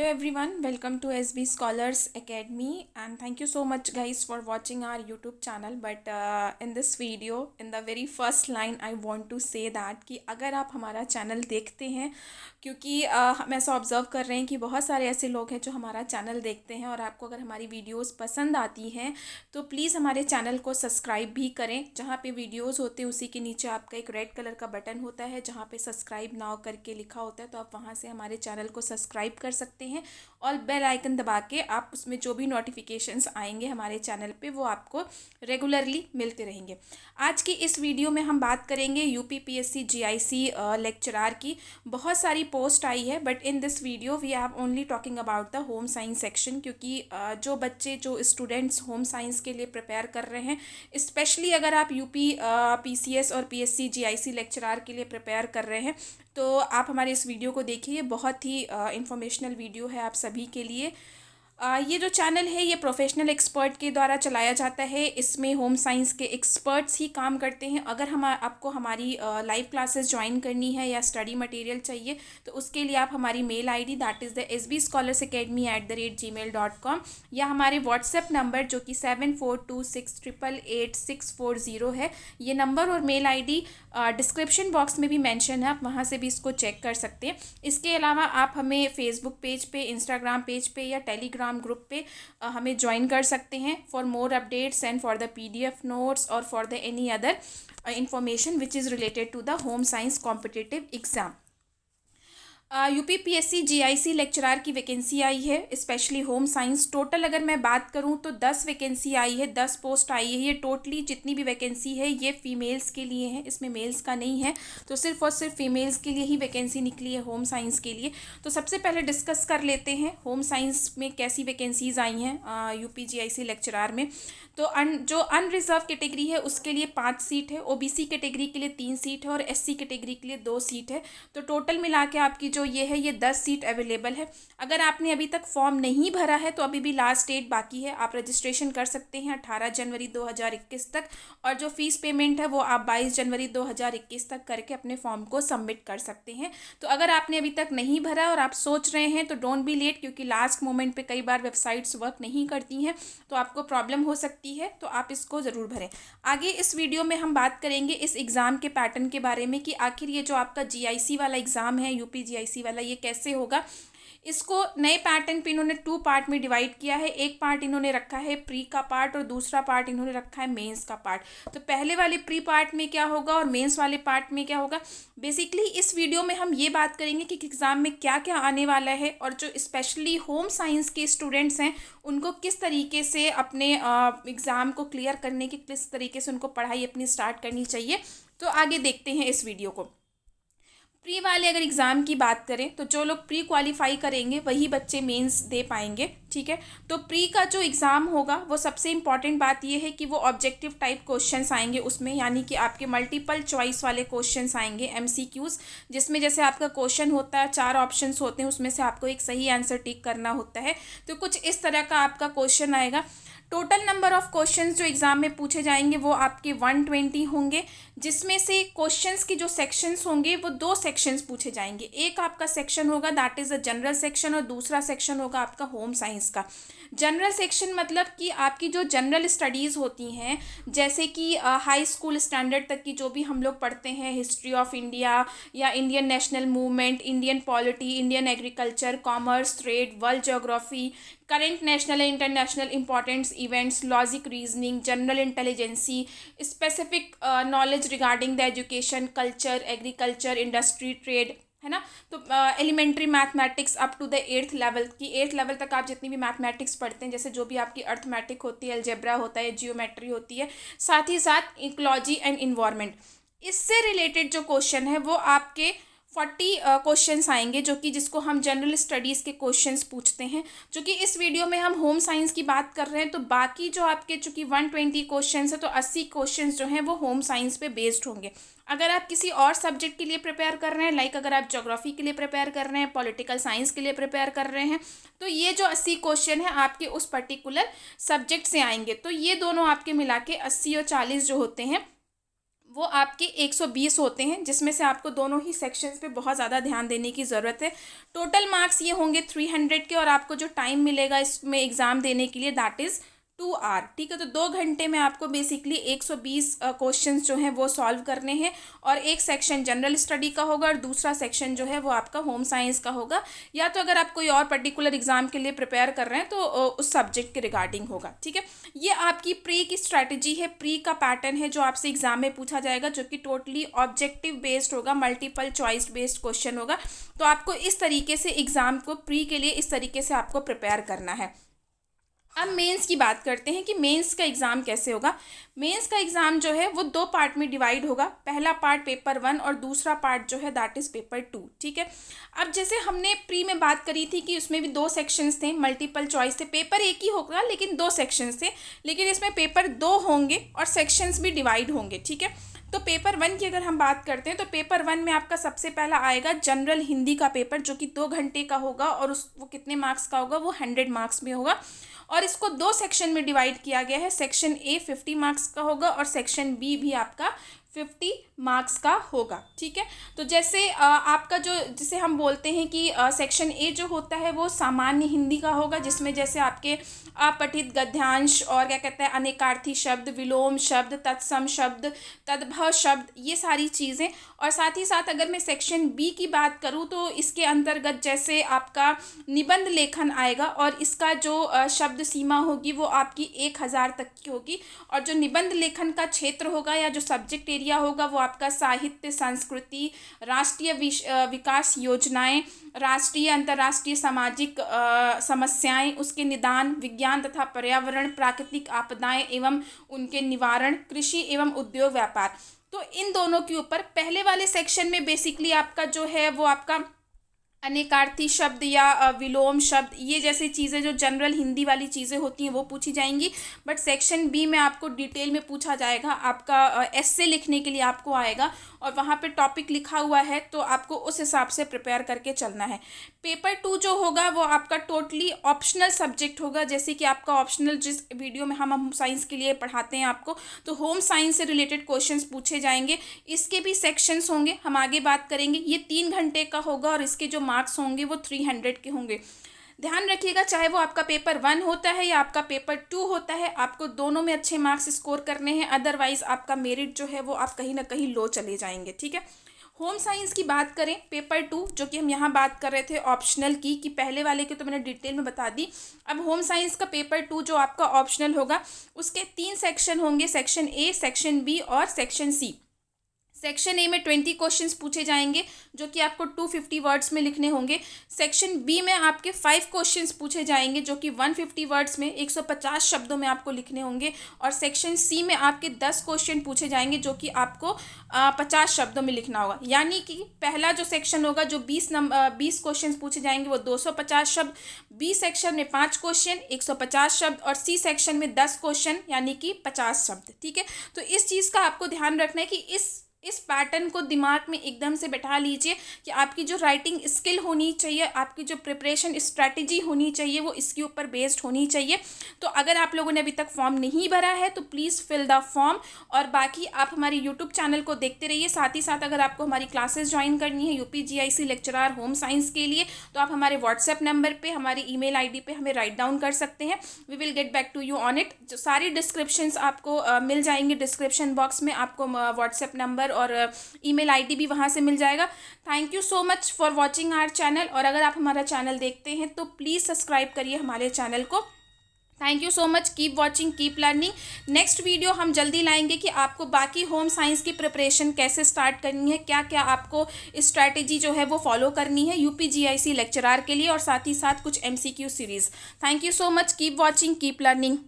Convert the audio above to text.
Hello everyone, welcome to SB Scholars Academy and thank you so much guys for watching our YouTube channel. But in this video, in the very first line, I want to say that कि अगर आप हमारा channel देखते हैं क्योंकि हम ऐसा observe कर रहे हैं कि बहुत सारे ऐसे लोग हैं जो हमारा चैनल देखते हैं और आपको अगर हमारी वीडियोस पसंद आती हैं तो प्लीज़ हमारे चैनल को सब्सक्राइब भी करें। जहाँ पे वीडियोस होते हैं उसी के नीचे आपका एक रेड कलर का बटन होता है जहाँ पे सब्सक्राइब नाउ करके लिखा होता है, तो आप वहाँ से हमारे चैनल को सब्सक्राइब कर सकते हैं और बेल आइकन दबा के आप उसमें जो भी नोटिफिकेशंस आएंगे हमारे चैनल पे वो आपको रेगुलरली मिलते रहेंगे। आज की इस वीडियो में हम बात करेंगे यूपीपीएससी जीआईसी लेक्चरार की। बहुत सारी पोस्ट आई है but in this video we have only talking about the home science section, क्योंकि जो स्टूडेंट्स होम साइंस के लिए प्रिपेयर कर रहे हैं, स्पेशली अगर आप यूपी पीसीएस और पीएससी जीआईसी लेक्चरार के लिए प्रिपेयर कर रहे हैं तो आप हमारे इस वीडियो को देखिए। बहुत ही इंफॉर्मेशनल वीडियो है आप सभी के लिए। ये जो चैनल है ये प्रोफेशनल एक्सपर्ट के द्वारा चलाया जाता है। इसमें होम साइंस के एक्सपर्ट्स ही काम करते हैं। अगर आपको हमारी लाइव क्लासेस ज्वाइन करनी है या स्टडी मटेरियल चाहिए तो उसके लिए आप हमारी mail ID that is the sbscholarsacademy@gmail.com या हमारे व्हाट्सएप नंबर जो कि 7426888640 है, ये नंबर और मेल आईडी डिस्क्रिप्शन बॉक्स में भी मेंशन है, आप वहाँ से भी इसको चेक कर सकते हैं। इसके अलावा आप हमें फेसबुक पेज पे, इंस्टाग्राम पेज पे या टेलीग्राम ग्रुप पे हमें ज्वाइन कर सकते हैं for more updates and for the PDF notes और for the any other information which is related to the home science competitive exam. UPPSC GIC lecturer की वैकेंसी आई है, स्पेशली होम साइंस। टोटल अगर मैं बात करूं तो 10 वैकेंसी आई है, 10 पोस्ट आई है। ये टोटली जितनी भी वैकेंसी है ये फीमेल्स के लिए है, इसमें मेल्स का नहीं है, तो सिर्फ और सिर्फ फीमेल्स के लिए ही वैकेंसी निकली है होम साइंस के लिए। तो सबसे पहले डिस्कस कर लेते हैं होम साइंस में कैसी वैकेंसीज आई हैं यूपी जीआईसी लेक्चरार में। तो जो अनरिजर्व कैटेगरी है उसके लिए 5 सीट है, ओबीसी कैटेगरी के लिए 3 सीट है और एससी कैटेगरी के लिए 2 सीट है। तो टोटल मिला के आपकी जो ये है ये 10 सीट अवेलेबल है। अगर आपने अभी तक फॉर्म नहीं भरा है तो अभी भी लास्ट डेट बाकी है, आप रजिस्ट्रेशन कर सकते हैं 18 जनवरी 2021 तक, और जो फीस पेमेंट है वो आप 22 जनवरी 2021 तक करके अपने फॉर्म को सबमिट कर सकते हैं। तो अगर आपने अभी तक नहीं भरा और आप सोच रहे हैं तो डोंट बी लेट, क्योंकि लास्ट मोमेंट पे कई बार वेबसाइट्स वर्क नहीं करती हैं तो आपको प्रॉब्लम हो सकती है, तो आप इसको ज़रूर भरें। आगे इस वीडियो में हम बात करेंगे इस एग्ज़ाम के पैटर्न के बारे में कि आखिर ये जो आपका जीआईसी वाला एग्ज़ाम है, यूपी जीआईसी वाला, ये कैसे होगा। इसको नए पैटर्न पे इन्होंने 2 पार्ट में डिवाइड किया है। एक पार्ट इन्होंने रखा है प्री का पार्ट और दूसरा पार्ट इन्होंने रखा है मेंस का पार्ट। तो पहले वाले प्री पार्ट में क्या होगा और मेंस वाले पार्ट में क्या होगा, बेसिकली इस वीडियो में हम ये बात करेंगे कि एग्ज़ाम में क्या क्या आने वाला है और जो स्पेशली होम साइंस के स्टूडेंट्स हैं उनको किस तरीके से अपने एग्ज़ाम को क्लियर करने की, किस तरीके से उनको पढ़ाई अपनी स्टार्ट करनी चाहिए। तो आगे देखते हैं इस वीडियो को। प्री वाले अगर एग्ज़ाम की बात करें तो जो लोग प्री क्वालिफाई करेंगे वही बच्चे मेंस दे पाएंगे, ठीक है। तो प्री का जो एग्ज़ाम होगा वो सबसे इम्पॉर्टेंट बात ये है कि वो ऑब्जेक्टिव टाइप क्वेश्चंस आएंगे उसमें, यानी कि आपके मल्टीपल चॉइस वाले क्वेश्चंस आएंगे, एमसीक्यूज़, जिसमें जैसे आपका क्वेश्चन होता है 4 ऑप्शंस होते हैं, उसमें से आपको एक सही आंसर टिक करना होता है। तो कुछ इस तरह का आपका क्वेश्चन आएगा। टोटल नंबर ऑफ क्वेश्चंस जो एग्ज़ाम में पूछे जाएंगे वो आपके 120 होंगे, जिसमें से क्वेश्चंस की जो सेक्शंस होंगे वो 2 सेक्शंस पूछे जाएंगे। एक आपका सेक्शन होगा that is a general section और दूसरा सेक्शन होगा आपका होम साइंस का। जनरल सेक्शन मतलब कि आपकी जो जनरल स्टडीज़ होती हैं, जैसे कि हाई स्कूल स्टैंडर्ड तक की जो भी हम लोग पढ़ते हैं, हिस्ट्री ऑफ इंडिया या Indian national movement, Indian polity, Indian agriculture, commerce, trade, world geography, current national and international important events, logic reasoning, general intelligence, specific knowledge regarding the education, culture, agriculture, industry, trade, है ना। तो elementary mathematics up to the 8th level की, 8th level तक आप जितनी भी mathematics पढ़ते हैं, जैसे जो भी आपकी अर्थमेटिक होती है, अलजेब्रा होता है, जियोमेट्री होती है, साथ ही साथ इकोलॉजी एंड इन्वायरमेंट, इससे रिलेटेड जो क्वेश्चन है वो आपके 40 क्वेश्चंस आएंगे, जो कि जिसको हम जनरल स्टडीज़ के क्वेश्चंस पूछते हैं। जो कि इस वीडियो में हम होम साइंस की बात कर रहे हैं तो बाकी जो आपके चूँकि 120 क्वेश्चंस है तो 80 क्वेश्चंस जो हैं वो होम साइंस पे बेस्ड होंगे। अगर आप किसी और सब्जेक्ट के लिए प्रिपेयर कर रहे हैं, लाइक अगर आप ज्योग्राफी के लिए प्रिपेयर कर रहे हैं, पॉलिटिकल साइंस के लिए प्रिपेयर कर रहे हैं, तो ये जो 80 क्वेश्चन है आपके उस पर्टिकुलर सब्जेक्ट से आएंगे। तो ये दोनों आपके मिला के 80 और 40 जो होते हैं वो आपके 120 होते हैं, जिसमें से आपको दोनों ही सेक्शंस पे बहुत ज़्यादा ध्यान देने की ज़रूरत है। टोटल मार्क्स ये होंगे 300 के, और आपको जो टाइम मिलेगा इसमें एग्ज़ाम देने के लिए दैट इज़ 2 आवर, ठीक है। तो 2 घंटे में आपको बेसिकली 120 क्वेश्चंस जो हैं वो सॉल्व करने हैं, और एक सेक्शन जनरल स्टडी का होगा और दूसरा सेक्शन जो है वो आपका होम साइंस का होगा, या तो अगर आप कोई और पर्टिकुलर एग्जाम के लिए प्रिपेयर कर रहे हैं तो उस सब्जेक्ट के रिगार्डिंग होगा, ठीक है। ये आपकी प्री की स्ट्रैटेजी है, प्री का पैटर्न है जो आपसे एग्जाम में पूछा जाएगा, जो कि टोटली ऑब्जेक्टिव बेस्ड होगा, मल्टीपल चॉइस बेस्ड क्वेश्चन होगा। तो आपको इस तरीके से एग्जाम को प्री के लिए इस तरीके से आपको प्रिपेयर करना है। अब मेंस की बात करते हैं कि मेंस का एग्ज़ाम कैसे होगा। मेंस का एग्ज़ाम जो है वो 2 पार्ट में डिवाइड होगा। पहला पार्ट पेपर 1 और दूसरा पार्ट जो है दैट इज़ पेपर 2, ठीक है। अब जैसे हमने प्री में बात करी थी कि उसमें भी 2 सेक्शंस थे, मल्टीपल चॉइस थे, पेपर एक ही होगा लेकिन 2 सेक्शंस थे, लेकिन इसमें पेपर 2 होंगे और सेक्शंस भी डिवाइड होंगे, ठीक है। तो पेपर 1 की अगर हम बात करते हैं तो पेपर 1 में आपका सबसे पहला आएगा जनरल हिंदी का पेपर, जो कि 2 घंटे का होगा, और वो कितने मार्क्स का होगा, वो 100 मार्क्स में होगा। और इसको 2 सेक्शन में डिवाइड किया गया है। सेक्शन ए 50 मार्क्स का होगा और सेक्शन बी भी आपका 50 मार्क्स का होगा, ठीक है। तो जैसे आपका जो जिसे हम बोलते हैं कि सेक्शन ए जो होता है वो सामान्य हिंदी का होगा, जिसमें जैसे आपके अपठित गद्यांश और क्या कहते हैं अनेकार्थी शब्द, विलोम शब्द, तत्सम शब्द, तद्भव शब्द, ये सारी चीज़ें। और साथ ही साथ अगर मैं सेक्शन बी की बात करूँ तो इसके अंतर्गत जैसे आपका निबंध लेखन आएगा, और इसका जो शब्द सीमा होगी वो आपकी 1000 तक की होगी। और जो निबंध लेखन का क्षेत्र होगा या जो सब्जेक्ट एरिया होगा वो आपका साहित्य, संस्कृति, राष्ट्रीय विकास योजनाएं, राष्ट्रीय अंतर्राष्ट्रीय सामाजिक समस्याएं, उसके निदान, विज्ञान तथा पर्यावरण, प्राकृतिक आपदाएं एवं उनके निवारण, कृषि एवं उद्योग व्यापार। तो इन दोनों के ऊपर पहले वाले सेक्शन में बेसिकली आपका जो है वो आपका अनेकार्थी शब्द या विलोम शब्द, ये जैसी चीज़ें जो जनरल हिंदी वाली चीज़ें होती हैं वो पूछी जाएंगी। बट सेक्शन बी में आपको डिटेल में पूछा जाएगा, आपका एस्से लिखने के लिए आपको आएगा और वहाँ पे टॉपिक लिखा हुआ है, तो आपको उस हिसाब से प्रिपेयर करके चलना है। पेपर 2 जो होगा वो आपका टोटली ऑप्शनल सब्जेक्ट होगा, जैसे कि आपका ऑप्शनल जिस वीडियो में हम साइंस के लिए पढ़ाते हैं आपको, तो होम साइंस से रिलेटेड क्वेश्चंस पूछे जाएंगे। इसके भी सेक्शंस होंगे, हम आगे बात करेंगे। ये 3 घंटे का होगा और इसके जो मार्क्स होंगे वो 300 के होंगे। ध्यान रखिएगा, चाहे वो आपका पेपर 1 होता है या आपका पेपर 2 होता है, आपको दोनों में अच्छे मार्क्स स्कोर करने हैं, अदरवाइज आपका मेरिट जो है वो आप कहीं ना कहीं लो चले जाएंगे, ठीक है। होम साइंस की बात करें पेपर 2, जो कि हम यहाँ बात कर रहे थे ऑप्शनल की, कि पहले वाले की तो मैंने डिटेल में बता दी। अब होम साइंस का पेपर 2 जो आपका ऑप्शनल होगा, उसके 3 सेक्शन होंगे, सेक्शन ए, सेक्शन बी और सेक्शन सी। सेक्शन ए में 20 क्वेश्चंस पूछे जाएंगे जो कि आपको 250 वर्ड्स में लिखने होंगे। सेक्शन बी में आपके 5 क्वेश्चंस पूछे जाएंगे जो कि 150 वर्ड्स में 150 शब्दों में आपको लिखने होंगे। और सेक्शन सी में आपके 10 क्वेश्चन पूछे जाएंगे जो कि आपको 50 शब्दों में लिखना होगा। यानी कि पहला जो सेक्शन होगा, जो 20 क्वेश्चन पूछे जाएंगे वो 250 शब्द, बी सेक्शन में 5 क्वेश्चन 150 शब्द और सी सेक्शन में 10 क्वेश्चन यानी कि 50 शब्द, ठीक है। तो इस चीज़ का आपको ध्यान रखना है कि इस पैटर्न को दिमाग में एकदम से बैठा लीजिए कि आपकी जो राइटिंग स्किल होनी चाहिए, आपकी जो प्रिपरेशन स्ट्रैटेजी होनी चाहिए वो इसके ऊपर बेस्ड होनी चाहिए। तो अगर आप लोगों ने अभी तक फॉर्म नहीं भरा है तो प्लीज़ फिल द फॉर्म, और बाकी आप हमारे यूट्यूब चैनल को देखते रहिए। साथ ही साथ अगर आपको हमारी क्लासेस ज्वाइन करनी है UPGIC लेक्चरार होम साइंस के लिए, तो आप हमारे व्हाट्सएप नंबर पर, हमारी email ID पे हमें राइट डाउन कर सकते हैं। We will get back to you on it. जो सारी डिस्क्रिप्शंस आपको मिल जाएंगे डिस्क्रिप्शन बॉक्स में, आपको व्हाट्सएप नंबर और ईमेल आईडी भी वहाँ से मिल जाएगा। Thank you so much for watching our channel, और अगर आप हमारा चैनल देखते हैं तो प्लीज़ सब्सक्राइब करिए हमारे चैनल को। Thank you so much, keep watching, keep learning. Next video हम जल्दी लाएंगे कि आपको बाकी होम साइंस की प्रिपरेशन कैसे स्टार्ट करनी है, क्या क्या आपको स्ट्रैटेजी जो है वो फॉलो करनी है UPGIC लेक्चरार के लिए, और साथ ही साथ कुछ MCQ series. Thank you so much, keep watching, keep learning.